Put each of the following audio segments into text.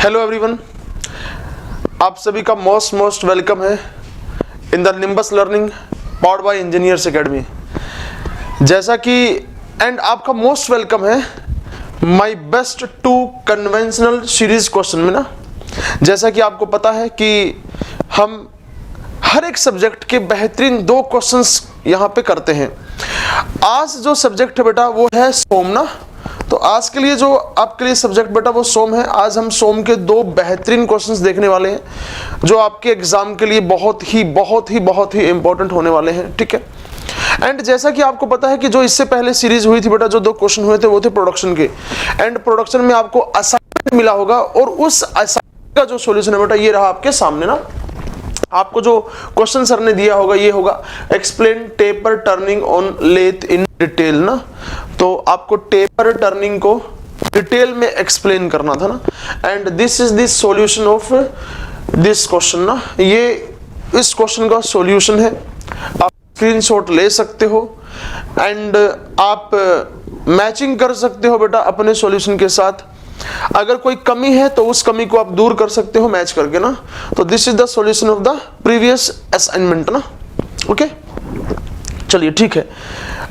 Hello everyone, आप सभी का मोस्ट वेलकम है in the Nimbus Learning powered by Engineers Academy. जैसा कि एंड आपका मोस्ट वेलकम है my best to conventional series question में ना। जैसा कि आपको पता है कि हम हर एक सब्जेक्ट के बेहतरीन 2 क्वेश्चंस यहाँ पे करते हैं। आज जो सब्जेक्ट है बेटा वो है सोम ना। तो आज के लिए जो आपके लिए सब्जेक्ट बेटा वो सोम है। आज हम सोम के 2 बेहतरीन क्वेश्चंस देखने वाले हैं जो आपके एग्जाम के लिए बहुत ही इंपॉर्टेंट होने वाले हैं। ठीक है। एंड जैसा कि आपको पता है कि जो इससे पहले सीरीज हुई थी बेटा, जो 2 क्वेश्चन हुए थे वो थे प्रोडक्शन के। एंड प्रोडक्शन में आपको असाइनमेंट मिला होगा और उस असाइनमेंट का जो सॉल्यूशन है बेटा ये रहा आपके सामने ना। आपको जो क्वेश्चन सर ने दिया होगा ये होगा explain taper turning on lathe in detail ना। तो आपको टेपर टर्निंग को डिटेल में एक्सप्लेन करना था ना। And this is the solution of this question ना। ये इस क्वेश्चन का सॉल्यूशन है। आप स्क्रीनशॉट ले सकते हो एंड आप मैचिंग कर सकते हो बेटा अपने सॉल्यूशन के साथ। अगर कोई कमी है तो उस कमी को आप दूर कर सकते हो मैच करके ना। तो this is the solution of the previous assignment ना। ओके, चलिए ठीक है।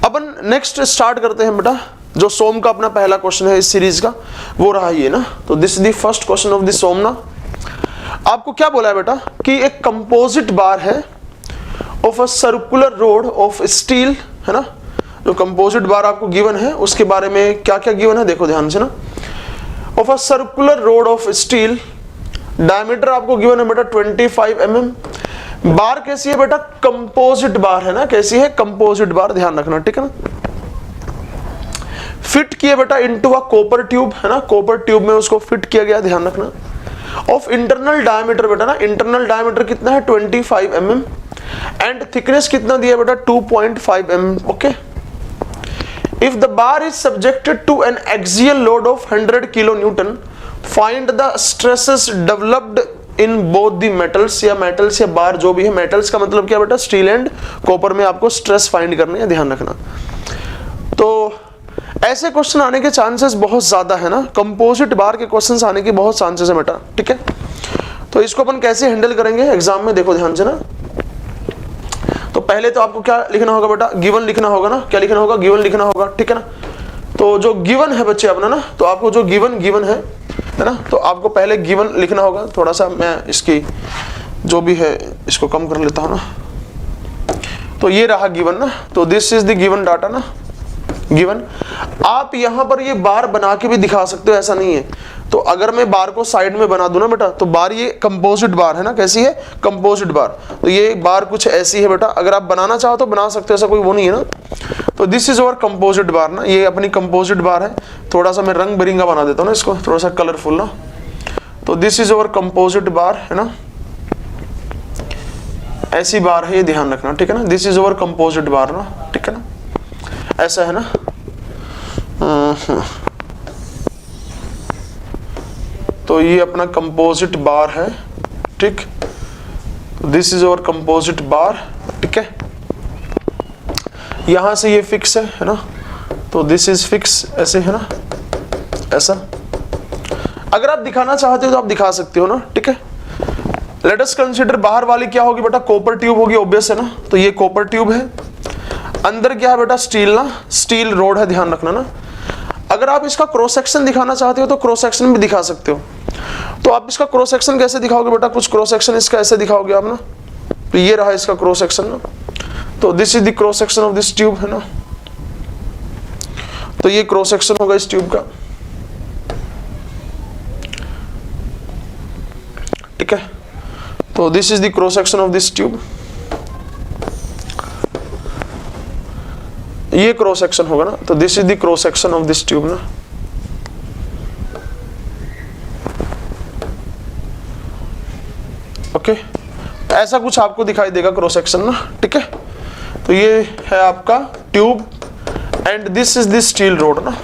अपन नेक्स्ट स्टार्ट करते हैं बेटा। जो सोम का अपना पहला क्वेश्चन है इस सीरीज का वो रहा ये ना। तो this is the first question of the sum ना। आपको क्या बोला है बेटा कि एक कंपोजिट बार है of a circular road of steel है ना। जो कंपोजिट बार आपको गिवन है उसके बारे में क्या क्या गिवन है देखो ध्यान से ना। Of a circular road of steel, diameter आपको गिवन है बेटा 25 mm। बार कैसी है बेटा? कंपोजिट बार है ना। कैसी है? कंपोजिट बार, ध्यान रखना ठीक है ना। फिट किया बेटा इनटू अ कॉपर ट्यूब है ना। कॉपर ट्यूब में उसको फिट किया गया, ध्यान रखना। ऑफ इंटरनल डायमीटर बेटा ना, इंटरनल डायमीटर कितना है 25 mm। एंड थिकनेस कितना दिया बेटा 2.5 mm। Okay. If the bar is subjected to an axial load of 100 kN, find the stresses developed in both the metals या metals या बार जो भी है। metals का मतलब क्या बेटा? स्टील एंड कॉपर में आपको स्ट्रेस फाइंड करने हैं, ध्यान रखना। तो ऐसे क्वेश्चन आने के चांसेस बहुत ज्यादा है ना। कंपोजिट बार के क्वेश्चंस आने के बहुत चांसेस है बेटा। ठीक है। तो इसको अपन कैसे हैंडल करेंगे एग्जाम में देखो ध्यान से ना। तो पहले तो आपको क्या लिखना होगा बेटा? गिवन लिखना होगा ना। क्या लिखना होगा? गिवन लिखना होगा। ठीक है ना। तो जो गिवन है बच्चे अपना ना, तो आपको जो गिवन है ना, तो आपको पहले गिवन लिखना होगा। थोड़ा सा मैं इसकी जो भी है इसको कम कर लेता हूं ना। तो ये रहा गिवन ना। तो this is the given data ना, गिवन। आप यहां पर ये बार बना के भी दिखा सकते हो, ऐसा नहीं है। तो अगर मैं बार को साइड में बना दूं ना बेटा, तो बार ये कंपोजिट बार है ना। कैसी है? कंपोजिट बार। तो ये बार कुछ ऐसी है बेटा। अगर आप बनाना चाहो तो बना सकते हो, ऐसा कोई वो नहीं है ना। तो दिस इज अवर कंपोजिट बार ना। ये अपनी कंपोजिट बार है। थोड़ा सा मैं रंग बिरंगा बना देता हूं ना इसको, थोड़ा सा कलरफुल ना। तो दिस इज अवर कंपोजिट बार है ना। ऐसी बार है ये, ध्यान रखना ठीक है ना। दिस इज अवर कंपोजिट बार ना। ठीक है ना, ऐसा है ना। तो ये अपना कंपोजिट बार है। ठीक, दिस इज अवर कंपोजिट बार। ठीक है। यहां से ये फिक्स है ना। तो दिस इज फिक्स, ऐसे है ना, ऐसा। अगर आप दिखाना चाहते हो तो आप दिखा सकते हो ना। ठीक है। लेट अस कंसीडर बाहर वाली क्या होगी बेटा? कॉपर ट्यूब होगी, ऑब्वियस है ना। तो ये कॉपर ट्यूब है। अंदर क्या है बेटा? स्टील ना, स्टील रोड है, ध्यान रखना ना। अगर आप इसका क्रॉस सेक्शन दिखाना चाहते हो तो क्रॉस सेक्शन भी दिखा सकते हो। तो आप इसका क्रॉस सेक्शन कैसे दिखाओगे बेटा? कुछ क्रॉस सेक्शन इसका ऐसे दिखाओगे आप ना। तो ये रहा इसका क्रॉस सेक्शन ना। तो this is the cross section of this tube है ना। तो ये क्रॉस सेक्शन होगा इस ट्यूब का। ठीक है। तो this is the cross section of this tube. ये क्रॉस सेक्शन होगा ना। तो this is the cross section of this tube ना। ओके, ऐसा कुछ आपको दिखाई देगा क्रॉस सेक्शन ना। ठीक है। तो ये है आपका tube and this is this steel road ना।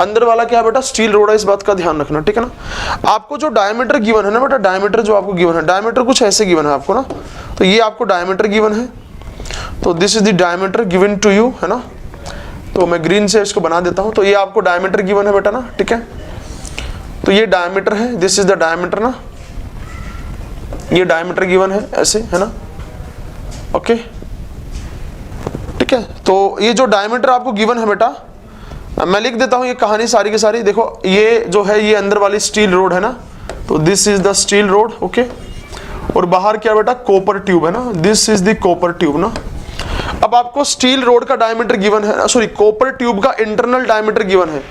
अंदर वाला क्या है बेटा? स्टील रोड है, इस बात का ध्यान रखना। ठीक है ना। आपको जो डायमीटर गिवन है ना बेटा, डायमीटर जो आपको गिवन है, डायमीटर कुछ ऐसे गिवन है आपको ना। तो ये आपको डायमीटर गिवन है। तो this is the diameter given to you है ना। तो मैं ग्रीन से इसको बना देता हूं। तो ये आपको डायमीटर गिवन है बेटा ना। ठीक है। तो ये डायमीटर है, दिस इज द डायमीटर ना, ये डायमीटर गिवन है ऐसे, है ना, ओके, ठीक है। तो ये जो डायमीटर आपको गिवन है बेटा, मैं लिख देता हूं ये कहानी सारी की सारी। देखो ये जो है ये अंदर वाली स्टील रोड है ना, तो this is the steel road, okay, और बाहर क्या बेटा, कॉपर ट्यूब है ना, this is the copper tube ना। अब आपको स्टील रोड का डायमीटर गिवन है, सॉरी कॉपर ट्यूब का इंटरनल डायमीटर गिवन है,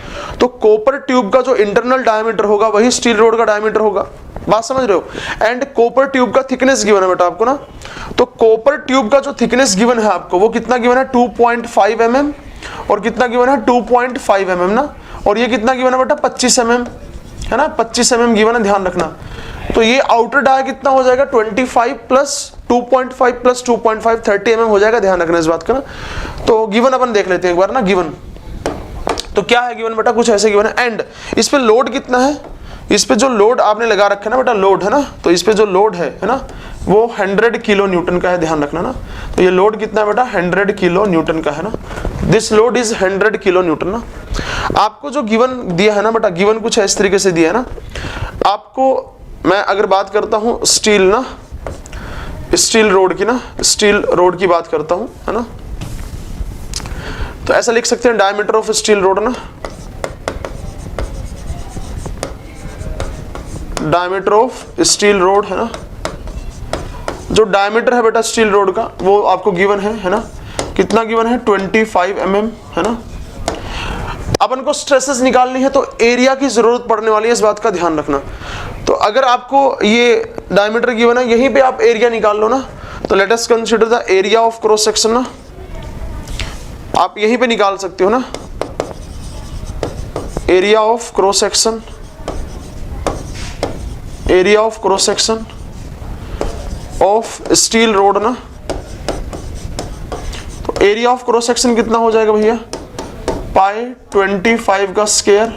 तो कॉपर ट्यूब का जो इंटरनल डायमीटर होगा वही स्टील रोड का डायमीटर होगा, बात समझ रहे हो। एंड कॉपर ट्यूब का थिकनेस गिवन है बेटा आपको ना, तो कॉपर ट्यूब का जो थिकनेस गिवन है आपको वो कितना गिवन है, 2.5 mm, और कितना गिवन है 2.5 mm ना, और ये कितना गिवन है बेटा 25 mm है ना, 25 mm गिवन है, ध्यान रखना। तो ये आउटर डाया कितना हो जाएगा, 25 प्लस 2.5 प्लस 2.5 30 mm हो जाएगा, ध्यान रखना इस बात का ना। तो गिवन अपन देख लेते हैं एक बार ना, गिवन तो क्या है गिवन बेटा, कुछ ऐसे गिवन है। एंड इस पे लोड कितना है, इस पे जो लोड आपने लगा रखा है ना बेटा, लोड है ना, तो इस पे जो लोड है ना वो 100 किलो न्यूटन का है, ध्यान रखना ना। तो ये लोड कितना है बेटा, 100 किलो न्यूटन का है ना, this load is 100 kilo Newton ना। आपको जो गिवन दिया है ना बेटा, गिवन कुछ इस तरीके से दिया है ना आपको। मैं अगर बात करता हूं स्टील ना, स्टील रोड की ना, स्टील रोड की बात करता हूं, है ना, तो ऐसा लिख सकते हैं डायमीटर ऑफ स्टील रोड ना, डायमीटर ऑफ स्टील रोड है ना, जो डायमीटर है बेटा स्टील रोड का वो आपको गिवन है ना, कितना गिवन है 25 mm है ना। अपन को स्ट्रेसेस निकालनी है तो एरिया की जरूरत पड़ने वाली है, इस बात का ध्यान रखना। तो अगर आपको ये डायमीटर गिवन है, यहीं पे आप एरिया निकाल लो ना, तो let us consider the area of cross section ना, आप यहीं पे निकाल सकते हो ना, area of cross section, area of cross section of steel road ना। तो एरिया ऑफ क्रॉस सेक्शन कितना हो जाएगा भैया, पाई 25 का स्क्वायर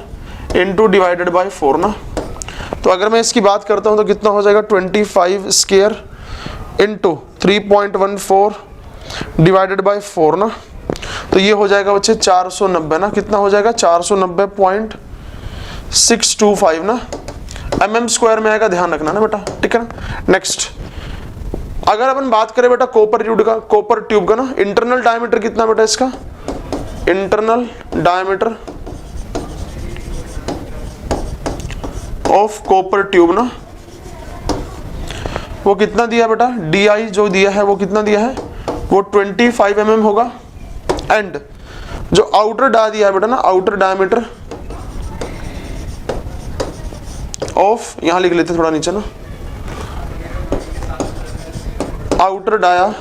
इंटू डिवाइडेड बाय 4 ना। तो अगर मैं इसकी बात करता हूं तो कितना हो जाएगा 25 स्क्वायर इंटू 3.14 डिवाइडेड बाय 4 ना। तो ये हो जाएगा बच्चे 490 ना, कितना हो जाएगा 490.625 ना, mm स्क्वायर में आएगा, ध्यान रखना ना बेटा, ठीक है ना। नेक्स्ट अगर अपन बात करें बेटा कॉपर ट्यूब का ना, इंटरनल डायमीटर कितना बेटा इसका, internal diameter of copper tube ना, वो कितना दिया बेटा, DI जो दिया है वो कितना दिया है, वो 25 mm होगा। एंड जो आउटर डा दिया है बेटा ना, आउटर डायमीटर ऑफ, यहां लिख लेते थोड़ा नीचे ना, outer dia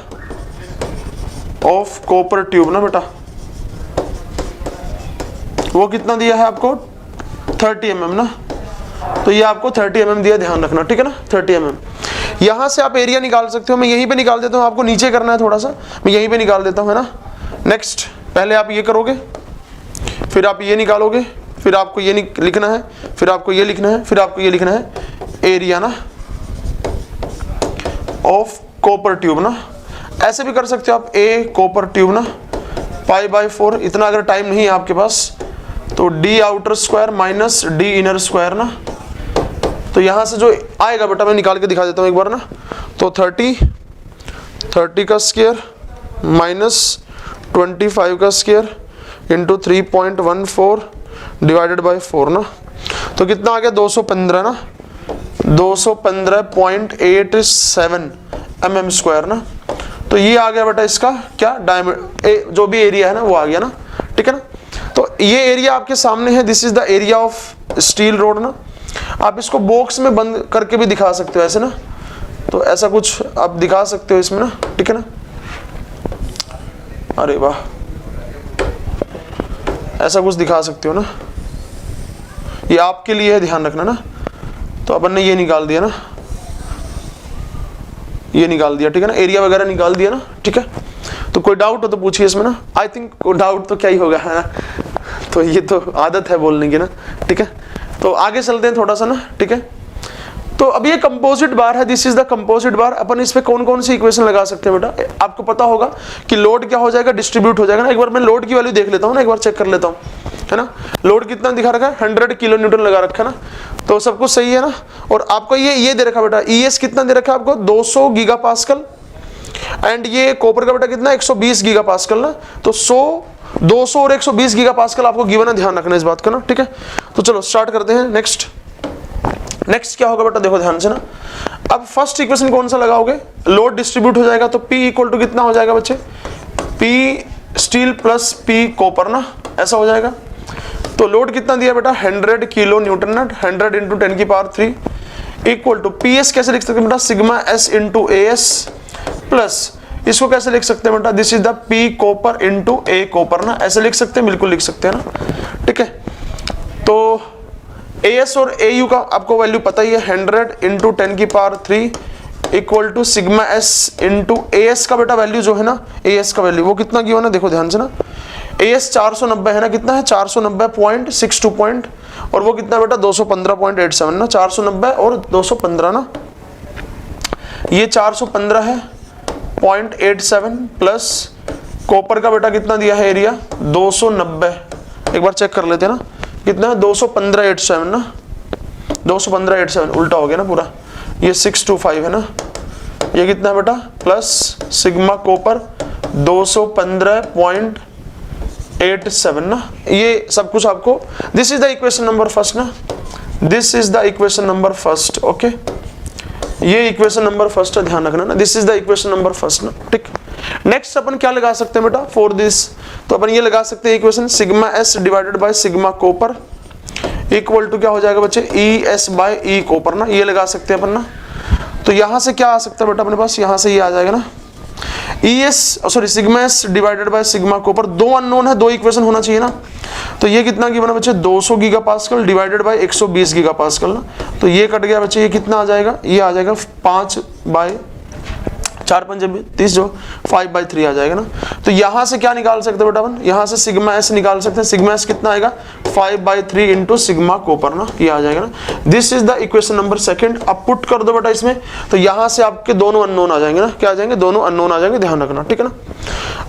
of copper tube ना बेटा, वो कितना दिया है आपको 30 mm ना। तो ये आपको 30 mm दिया, ध्यान रखना, ठीक है ना, 30 mm। यहां से आप एरिया निकाल सकते हो, मैं यहीं पे निकाल देता हूं, आपको नीचे करना है थोड़ा सा, मैं यहीं पे निकाल देता हूं, है ना। नेक्स्ट पहले आप ये करोगे, फिर आप ये निकालोगे, फिर आपको ये लिखना है, फिर आपको ये लिखना है, फिर आपको ये लिखना है, एरिया ना ऑफ कॉपर ट्यूब ना। ऐसे भी कर सकते हो आप, ए कॉपर ट्यूब ना π/4, इतना अगर टाइम नहीं है आपके पास तो d outer square minus d inner square ना। तो यहां से जो आएगा बेटा मैं निकाल के दिखा देता हूं एक बार ना, तो 30 का स्क्वायर माइनस 25 का स्क्वायर इंटू 3.14 डिवाइडेड बाय 4 ना। तो कितना आ गया 215 ना, 215.87 mm स्क्वायर ना। तो ये आ गया बेटा इसका क्या डायमीटर, जो भी एरिया है ना वो आ गया ना, ठीक है ना। तो ये एरिया आपके सामने है, this is the area of steel road ना। आप इसको बॉक्स में बंद करके भी दिखा सकते हो ऐसे ना, तो ऐसा कुछ आप दिखा सकते हो इसमें ना, ठीक है ना। अरे वाह, ऐसा कुछ दिखा सकते हो ना, ये आपके लिए है, ध्यान रखना ना। तो अपन ने ये निकाल दिया ना, ये निकाल दिया, ठीक है ना, एरिया वगैरह निकाल दिया ना, ठीक है। तो कोई डाउट हो तो पूछिए इसमें ना, आई थिंक डाउट तो क्या ही होगा, है ना? तो ये तो आदत है बोलने की ना, ठीक है। तो आगे चलते हैं थोड़ा सा ना, ठीक है। तो अब ये कंपोजिट बार है, दिस इज द कंपोजिट बार। अपन इस पे कौन कौन सी इक्वेशन लगा सकते हैं बेटा, आपको पता होगा कि लोड क्या हो जाएगा, डिस्ट्रीब्यूट हो जाएगा ना। एक बार मैं लोड की वैल्यू देख लेता हूँ ना, एक बार चेक कर लेता हूँ। है ना। लोड कितना दिखा रखा है, 100 किलो न्यूटन लगा रखा है ना, तो सब कुछ सही है ना। और आपको ये दे रखा बेटा, ES कितना दे रखा है आपको, 200 गीगा पास्कल, एंड ये कॉपर का बेटा कितना, 120 गीगा पास्कल ना। तो 200 और 120 गीगा पास्कल आपको गिवन है, ध्यान रखना इस बात का ना, ठीक है। तो चलो स्टार्ट करते हैं। नेक्स्ट क्या होगा बेटा, देखो ध्यान से ना। अब फर्स्ट इक्वेशन कौन सा लगाओगे, लोड डिस्ट्रीब्यूट हो जाएगा, तो P इक्वल टू कितना हो जाएगा बच्चे, P steel plus P copper ना, ऐसा हो जाएगा। तो लोड कितना दिया बेटा, 100 किलो न्यूटन ना, 100 इंटू 10 की पावर 3 इक्वल टू PS कैसे लिख सकते हैं बेटा, sigma S into AS plus इसको कैसे लिख सकते हैं बेटा, this is the P copper into A copper ना, ऐसे लिख सकते हैं, बिल्कुल लिख सकते हैं ना, ठीक है। तो AS और AU का आपको वैल्यू पता ही है, 100 इंटू 10 की power 3 equal to sigma S into AS का बेटा वैल्यू जो है ना, AS का वैल्यू वो कितना किया ना, देखो ध्यान से ना। AS 490 है ना, कितना है 490.62 पॉइंट, और वो कितना बेटा 215.87 ना, 490 और 215 ना, ये 415 है 0.87 प्लस कॉपर का बेटा कितना दिया है एरिया 290, एक बार चेक कर लेते हैं ना, कितना है 215.87 ना, 215.87 उल्टा हो गया ना पूरा, ये 625 है ना, ये कितना है बेटा प्लस सिग्मा कॉपर 215.87 ना, ये सब कुछ आपको, this is the equation number first ना, this is the equation number first, okay, ये इक्वेशन नंबर फर्स्ट है, ध्यान रखना ना, this is the equation number first ना, ठीक। नेक्स्ट अपन क्या लगा सकते हैं बेटा फॉर दिस, तो अपन ये लगा सकते हैं equation sigma S divided by sigma copper equal to क्या हो जाएगा बच्चे, ES बाय E कॉपर ना, ये लगा सकते हैं अपन ना। तो यहां से क्या आ सकता है बेटा अपने पास, यहां से ये आ जाएगा ना, sigma S divided by sigma copper, दो अननोन है, दो इक्वेशन होना चाहिए ना। तो ये कितना की बना बच्चे 200 giga pascal divided by 120 giga pascal ना, तो ये कट गया बच्चे, ये कितना आ जाएगा, ये आ जाएगा 5 बाय 4 5 30 जो 5/3 आ जाएगा ना। तो यहां से क्या निकाल सकते हैं बेटा अपन, यहां से सिग्मा S निकाल सकते हैं, सिग्मा S कितना आएगा 5/3 इंटू सिग्मा कॉपर ना, ये आ जाएगा ना। This is the equation number second. अब पुट कर दो बेटा इसमें, तो यहां से आपके दोनों अननोन आ जाएंगे ना, क्या आ जाएंगे, दोनों अननोन आ जाएंगे, ध्यान रखना, ठीक है ना।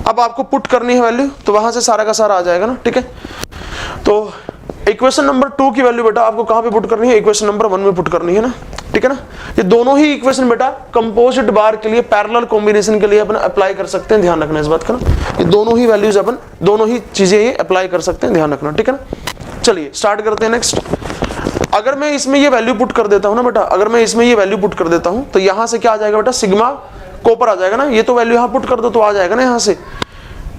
अब आपको पुट करनी है वैल्यू, तो वहां से सारा का सारा आ जाएगा ना, ठीक है। तो इक्वेशन नंबर 2 की वैल्यू बेटा आपको कहां पे पुट करनी है, इक्वेशन नंबर 1 में पुट करनी है ना, ठीक है ना। ये दोनों ही इक्वेशन बेटा कंपोजिट बार के लिए, पैरेलल कॉम्बिनेशन के लिए अपन अप्लाई कर सकते हैं, ध्यान रखना इस बात का ना। ये दोनों ही वैल्यूज अपन, दोनों ही चीजें ये अप्लाई कर सकते हैं, ध्यान रखना, ठीक है ना। चलिए स्टार्ट करते हैं नेक्स्ट। अगर मैं इसमें ये वैल्यू पुट कर देता हूं ना बेटा, अगर मैं इसमें ये वैल्यू पुट कर देता हूं, तो यहां से क्या आ जाएगा बेटा, सिग्मा कॉपर आ जाएगा ना, ये तो वैल्यू यहां पुट कर दो तो आ जाएगा ना यहां से।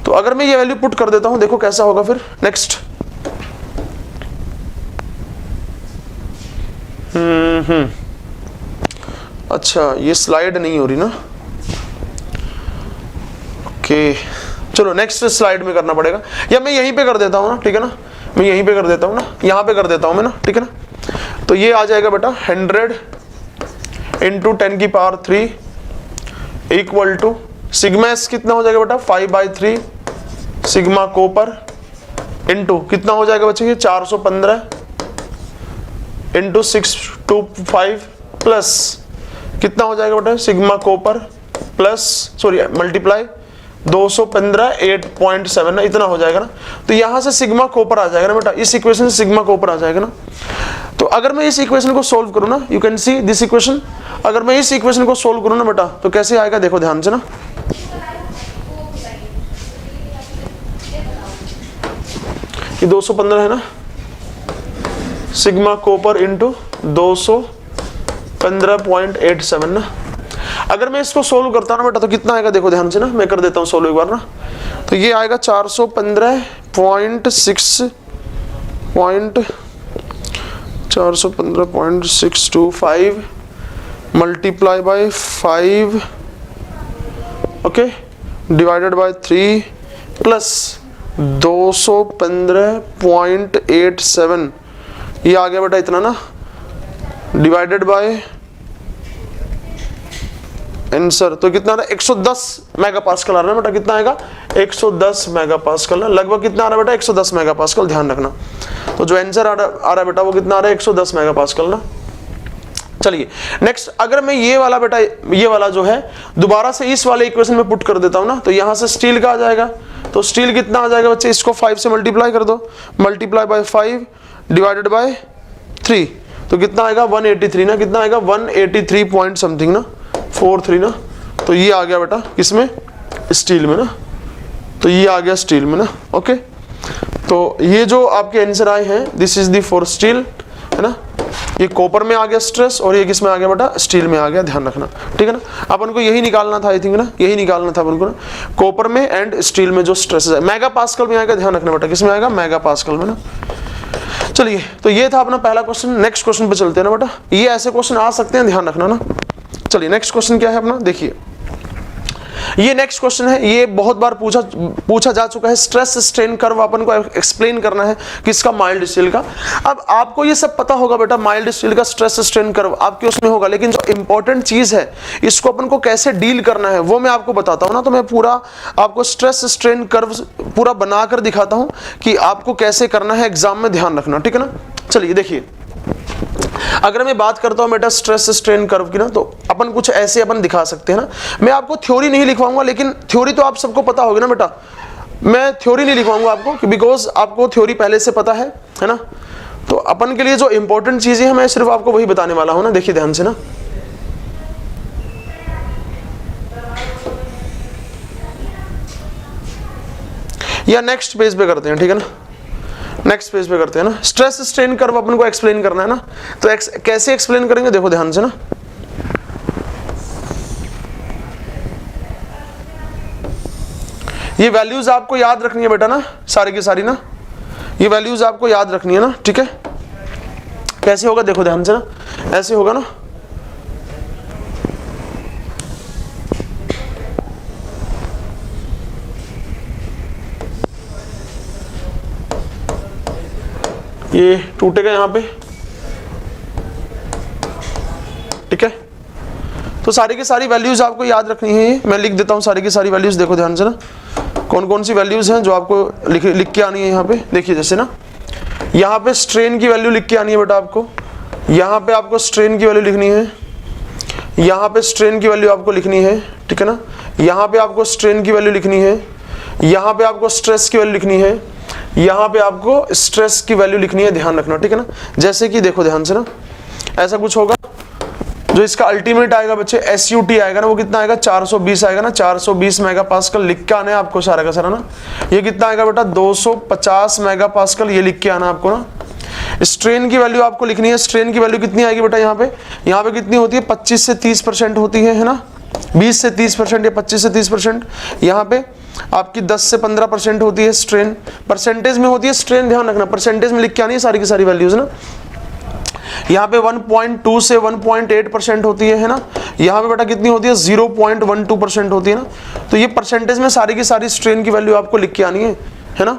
तो अगर मैं ये वैल्यू पुट कर देता हूं, देखो कैसा होगा फिर नेक्स्ट। अच्छा ये स्लाइड नहीं हो रही ना, ओके चलो नेक्स्ट स्लाइड में करना पड़ेगा, या मैं यहीं पे कर देता हूं ना, ठीक है ना, मैं यहीं पे कर देता हूं ना, यहां पे कर देता हूं मैं ना, ठीक है ना। तो ये आ जाएगा बेटा 100 इंटू 10 की power 3 equal to sigma S कितना हो जाएगा बेटा 5/3 सिग्मा कॉपर इंटू कितना हो जाएगा बच्चे, ये 415 इंटू 625 प्लस कितना हो जाएगा बेटा सिग्मा कॉपर प्लस मल्टीप्लाई 215 8.7 ना, इतना हो जाएगा ना। तो यहां से सिग्मा कॉपर आ जाएगा ना बेटा, इस इक्वेशन से सिग्मा कॉपर आ जाएगा ना। तो अगर मैं इस इक्वेशन को सोल्व करूं ना, you can see this equation, अगर मैं इस इक्वेशन को सोल्व करूं ना बेटा, तो कैसे आएगा देखो ध्यान से ना। ये 215 है ना, सिग्मा कॉपर इंटू 215.87 ना। अगर मैं इसको सोल्व करता हूं ना बेटा, तो कितना आएगा देखो ध्यान से ना, मैं कर देता हूं सोल्व एक बार ना। तो ये आएगा 415.625 multiply by 5 okay divided by 3 plus 215.87, ये आ गया बेटा इतना ना, डिवाइडेड बाय आंसर तो कितना आ रहा है 110 मेगापास्कल आ रहा है बेटा, कितना आएगा 110 मेगापास्कल ना, लगभग कितना आ रहा है बेटा 110 मेगापास्कल, ध्यान रखना। तो जो आंसर आ रहा है बेटा वो कितना आ रहा है 110 मेगापास्कल ना। चलिए नेक्स्ट, अगर मैं ये वाला बेटा, ये वाला जो है दोबारा से इस वाले इक्वेशन में पुट कर देता हूं ना, तो यहां से स्टील का आ जाएगा, तो स्टील कितना आ जाएगा बच्चे, इसको 5 से मल्टीप्लाई कर दो, मल्टीप्लाई बाय 5 डिवाइडेड बाय 3, तो कितना आएगा 183 ना, कितना आएगा 183 पॉइंट समथिंग ना, 43 ना। तो ये आ गया बेटा किसमें, स्टील में ना, तो ये आ गया स्टील में ना। ओके, तो ये जो आपके आंसर आए हैं, this is the for steel, है ना। ये कॉपर में आ गया स्ट्रेस, और ये किस में आ गया बेटा, स्टील में आ गया, ध्यान रखना, ठीक है ना। अपन को यही निकालना था, आई थिंक ना, यही निकालना था अपन को ना, कॉपर में एंड स्टील में जो स्ट्रेस है, मेगा पास्कल में आएगा, ध्यान रखना बेटा, किस में आएगा, मेगा पास्कल में ना। चलिए, तो ये था अपना पहला क्वेश्चन। नेक्स्ट क्वेश्चन पे चलते हैं ना बेटा, ये ऐसे क्वेश्चन आ सकते हैं, ध्यान रखना ना। चलिए नेक्स्ट क्वेश्चन क्या है अपना, देखिए ये नेक्स्ट क्वेश्चन है, ये बहुत बार पूछा जा चुका है। स्ट्रेस स्ट्रेन कर्व अपन को एक्सप्लेन करना है किसका, माइल्ड स्टील का। अब आपको ये सब पता होगा बेटा, माइल्ड स्टील का स्ट्रेस स्ट्रेन कर्व आपके उसमें होगा, लेकिन जो इंपॉर्टेंट चीज है इसको अपन को कैसे डील करना है वो मैं आपको बताता हूं ना। तो मैं पूरा आपको स्ट्रेस स्ट्रेन कर्व पूरा बनाकर दिखाता हूं कि आपको कैसे करना है, एग्जाम में ध्यान रखना, ठीक है ना। चलिए देखिए, अगर मैं बात करता हूं बेटा स्ट्रेस स्ट्रेन कर्व की ना, तो अपन कुछ ऐसे अपन दिखा सकते हैं ना। मैं आपको थ्योरी नहीं लिखवाऊंगा, लेकिन थ्योरी तो आप सबको पता होगी ना बेटा, मैं थ्योरी नहीं लिखवाऊंगा आपको, बिकॉज आपको थ्योरी पहले से पता है ना। तो अपन के लिए जो इंपॉर्टेंट चीजें हैं मैं सिर्फ आपको वही बताने वाला हूं ना। देखिए ध्यान से ना, या नेक्स्ट पेज पे करते हैं, ठीक है ना, नेक्स्ट पेज पे करते हैं ना। स्ट्रेस स्ट्रेन कर्व अपन को एक्सप्लेन करना है ना, तो कैसे एक्सप्लेन करेंगे, देखो ध्यान से ना। ये वैल्यूज आपको याद रखनी है बेटा ना, सारी की सारी ना, ये वैल्यूज आपको याद रखनी है ना, ठीक है। कैसे होगा, देखो ध्यान से ना, ऐसे होगा ना, ये टूटेगा यहां पे, ठीक है। तो सारी की सारी वैल्यूज आपको याद रखनी है, मैं लिख देता हूं सारी की सारी वैल्यूज। देखो ध्यान से ना, कौन कौन सी वैल्यूज हैं जो आपको लिख के आनी है यहाँ पे। देखिए जैसे ना, यहाँ पे स्ट्रेन की वैल्यू लिख के आनी है बेटा आपको, यहाँ पे आपको स्ट्रेन की वैल्यू लिखनी है, यहाँ पे स्ट्रेन की वैल्यू आपको लिखनी है, ठीक है ना। यहाँ पे आपको स्ट्रेन की वैल्यू लिखनी है, यहाँ पे आपको स्ट्रेस की वैल्यू लिखनी है, यहाँ पे आपको स्ट्रेस की वैल्यू लिखनी है, ध्यान रखना, ठीक है ना। जैसे कि देखो ध्यान से ना, ऐसा कुछ होगा, जो इसका अल्टीमेट आएगा बच्चे SUT आएगा ना, वो कितना आएगा 420 आएगा ना, 420 मेगापास्कल लिख के आना है आपको सारा का सारा ना। ये कितना आएगा बेटा 250 मेगापास्कल, ये लिख के आना आपको ना। स्ट्रेन की वैल्यू आपको लिखनी है, स्ट्रेन की वैल्यू कितनी आएगी बेटा, यहाँ पे कितनी होती है, 25 से 30% होती है ना, 20 से 30% या 25 से 30%। यहाँ पे आपकी 10 से 15% होती है स्ट्रेन, परसेंटेज में होती है स्ट्रेन, ध्यान रखना, परसेंटेज में लिख के आनी है सारी की सारी वैल्यूज ना। यहाँ पे 1.2 से 1.8% होती है ना। यहाँ पे बेटा कितनी होती है 0.12% होती है ना। तो ये परसेंटेज में सारी की सारी स्ट्रेन की वैल्यू आपको लिख के आनी है ना।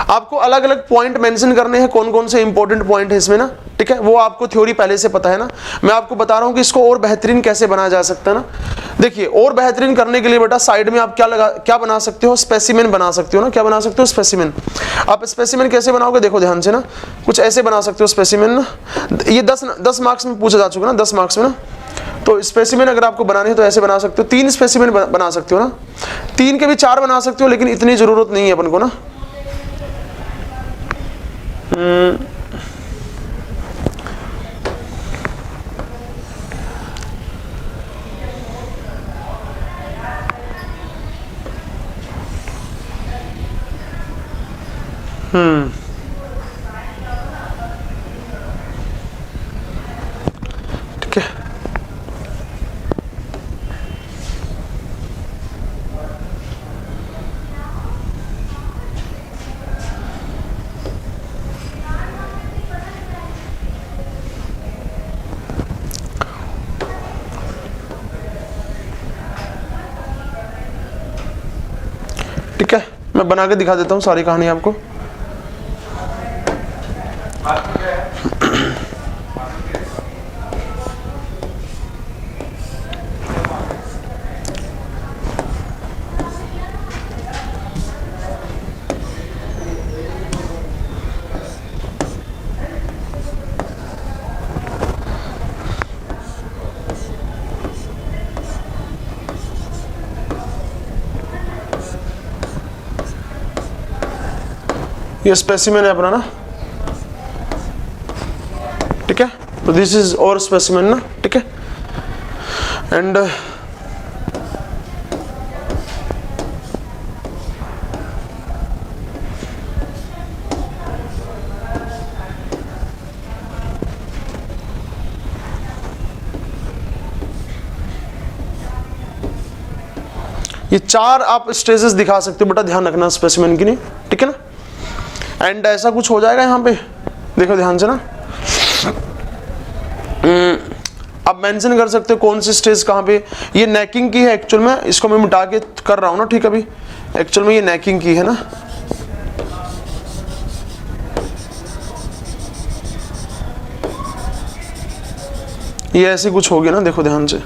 आपको अलग अलग पॉइंट मेंशन करने हैं, कौन कौन से इंपॉर्टेंट पॉइंट है इसमें ना, ठीक है। वो आपको थ्योरी पहले से पता है ना, मैं आपको बता रहा हूं कि इसको और बेहतरीन कैसे बनाया जा सकता है ना। देखिए, और बेहतरीन करने के लिए बेटा साइड में आप क्या बना सकते हो, स्पेसिमेन बना सकते हो ना। क्या बना सकते हो, स्पेसिमेन। आप स्पेसिमेन कैसे बनाओगे, देखो ध्यान से ना, कुछ ऐसे बना सकते हो स्पेसिमेन ना। ये 10 मार्क्स में पूछा जा चुका ना, 10 मार्क्स में ना। तो स्पेसिमेन अगर आपको बनाने हैं तो ऐसे बना सकते हो, 3 स्पेसिमेन बना सकते हो ना, 3 के भी 4 बना सकते हो, लेकिन इतनी जरूरत नहीं है अपन को ना। ठीक है, ठीक है, मैं बना के दिखा देता हूँ सारी कहानी आपको। ये स्पेसिमेन है अपना ना, ठीक है। तो दिस इज और स्पेसिमेन ना, ठीक है। एंड ये 4 आप स्टेजेस दिखा सकते हो बेटा, ध्यान रखना स्पेसिमेन की नहीं, ठीक है ना। एंड ऐसा कुछ हो जाएगा यहाँ पे, देखो ध्यान से ना, आप मेंशन कर सकते हो कौन सी स्टेज कहाँ पे। ये नेकिंग की है एक्चुअल में, इसको मैं मिटा के कर रहा हूँ ना, ठीक है। अभी एक्चुअल में ये नेकिंग की है ना, ये ऐसी कुछ होगी ना, देखो ध्यान से,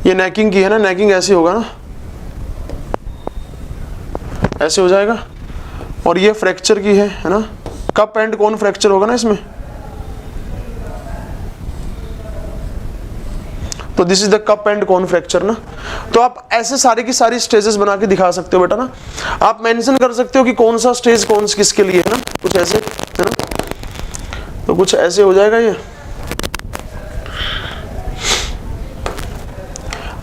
ये नेकिंग की है ना, नेकिंग ऐसी होगा ना, ऐसे हो जाएगा। और ये फ्रैक्चर की है ना, कप एंड कोन फ्रैक्चर होगा ना इसमें। तो this is the cup and cone fracture ना। तो आप ऐसे सारी की सारी स्टेजेस बना के दिखा सकते हो बेटा ना। आप मेंशन कर सकते हो कि कौन सा स्टेज कौन किसके लिए है ना, कुछ ऐसे है ना। तो कुछ ऐसे हो जाएगा ये।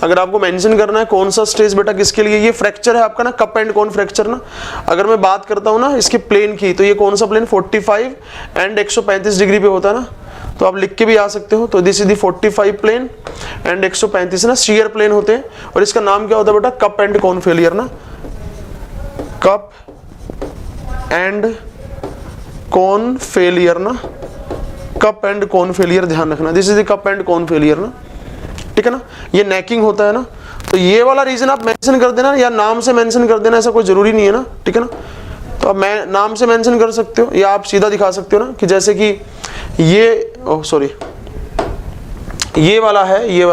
अगर आपको मेंशन करना है कौन सा स्टेज बेटा किसके लिए, ये फ्रैक्चर है आपका ना, कप एंड कोन फ्रैक्चर ना। अगर मैं बात करता हूं ना इसके प्लेन की, तो ये कौन सा प्लेन 45 एंड 135 डिग्री पे होता है ना। तो आप लिख के भी आ सकते हो। तो this is the 45 plane and 135 ना, शियर प्लेन होते हैं। और इसका नाम क्या होता है बेटा, कप एंड कोन फेलियर ना, कप एंड कोन फेलियर ना, कप एंड कोन फेलियर, ध्यान रखना। This is the cup and cone failure ना, ठीक है ना। ये नेकिंग होता है ना। तो ये वाला रीजन आप मेंशन कर देना या नाम से मेंशन कर देना, ऐसा कोई जरूरी नहीं है ना, ठीक है ना। तो आप मैं नाम से मेंशन कर सकते हो या आप सीधा दिखा सकते हो ना, कि जैसे कि ये सॉरी ये वाला है, ये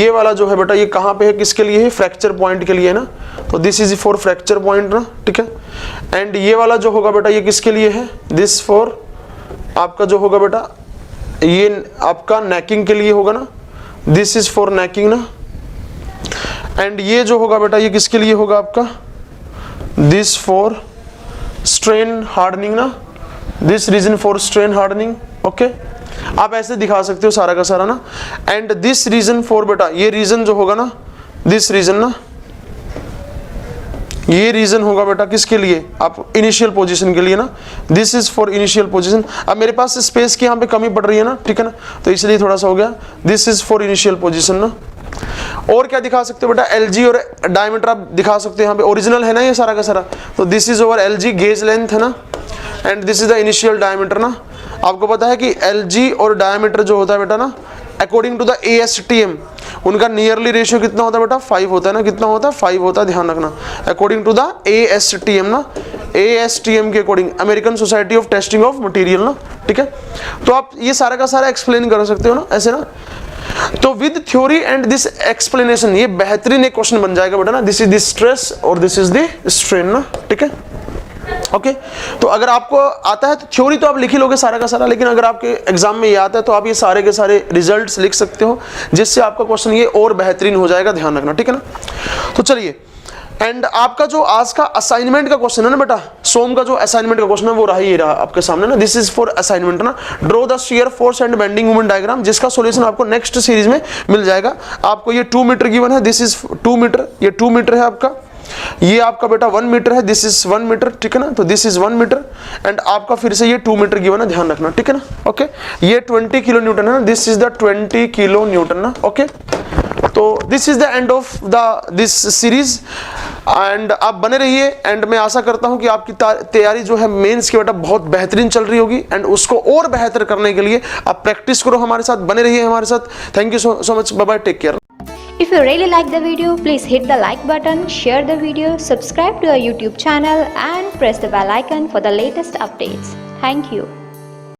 वाला जो है बेटा, ये कहाँ पे है, किसके लिए है, फ्रैक्चर पॉइंट के लिए है ना। तो this is for fracture point ना, ठीक है। एंड ये वाला जो होगा बेटा, ये किसके लिए है, दिस फॉर आपका जो होगा बेटा, ये आपका नेकिंग के लिए होगा ना, दिस इज फॉर नेकिंग ना। एंड ये जो होगा बेटा, ये किसके लिए होगा आपका, दिस फॉर स्ट्रेन हार्डनिंग ना, this reason for strain hardening, okay. आप ऐसे दिखा सकते हो सारा का सारा ना। एंड दिस रीजन फॉर बेटा, ये रीजन जो होगा ना, दिस रीजन ना, ये रीजन होगा बेटा किसके लिए, आप इनिशियल पोजीशन के लिए ना, this is for initial position. अब मेरे पास स्पेस की यहाँ पे कमी पड़ रही है ना, ठीक है ना, तो इसलिए थोड़ा सा हो गया, this is for initial position ना। और क्या दिखा सकते हो बेटा, एलजी और डायमीटर आप दिखा सकते हो, यहाँ पे ओरिजिनल है ना ये सारा का सारा। तो this is over LG, gauge length है ना, and this is the initial diameter ना। आपको पता है कि एलजी और डायमीटर जो होता है बेटा ना, अकॉर्डिंग टू द ASTM, उनका नियरली रेशियो कितना होता है बेटा, 5 होता है ना। कितना होता है, 5 होता है, ध्यान रखना। अकॉर्डिंग टू द ASTM ना, ASTM के according, American society of testing of material ना, ठीक है। तो आप ये सारा का सारा एक्सप्लेन कर सकते हो ना, ऐसे ना। तो with theory and this explanation, ये बेहतरीन एक क्वेश्चन बन जाएगा बेटा ना। दिस इज द स्ट्रेस और दिस इज द स्ट्रेन ना, ठीक है, ओके। तो अगर आपको आता है तो थ्योरी तो आप लिख ही लोगे सारा का सारा, लेकिन अगर आपके एग्जाम में ये आता है तो आप ये सारे के सारे रिजल्ट्स लिख सकते हो, जिससे आपका क्वेश्चन ये और बेहतरीन हो जाएगा, ध्यान रखना, ठीक है ना। तो चलिए, एंड आपका जो आज का असाइनमेंट का क्वेश्चन है ना बेटा, सोम का जो असाइनमेंट का क्वेश्चन है वो ये रहा आपके सामने ना। दिस इज फॉर असाइनमेंट ना, draw the shear force and bending moment diagram, जिसका सॉल्यूशन आपको नेक्स्ट सीरीज में मिल जाएगा। आपको ये 2 मीटर गिवन है, दिस इज 2 मीटर, ये 2 मीटर है आपका, ये आपका बेटा 1 मीटर है, दिस इज 1 मीटर, ठीक है ना। तो दिस इज 1 मीटर एंड आपका फिर से ये 2 मीटर गिवन है, ध्यान रखना, ठीक है ना, ओके। ये 20 किलो न्यूटन है ना, this is the 20 kilo Newton ना, ओके। तो this is the end of the this series and आप बने रहिए। एंड मैं आशा करता हूं कि आपकी तैयारी जो है मेंस की बेटा बहुत बेहतरीन चल रही होगी, एंड उसको और बेहतर करने के लिए आप प्रैक्टिस करो हमारे साथ, बने रहिए हमारे साथ। Thank you so much, bye bye, take care. If you really like the video, please hit the like button, share the video, subscribe to our YouTube channel and press the bell icon for the latest updates. Thank you.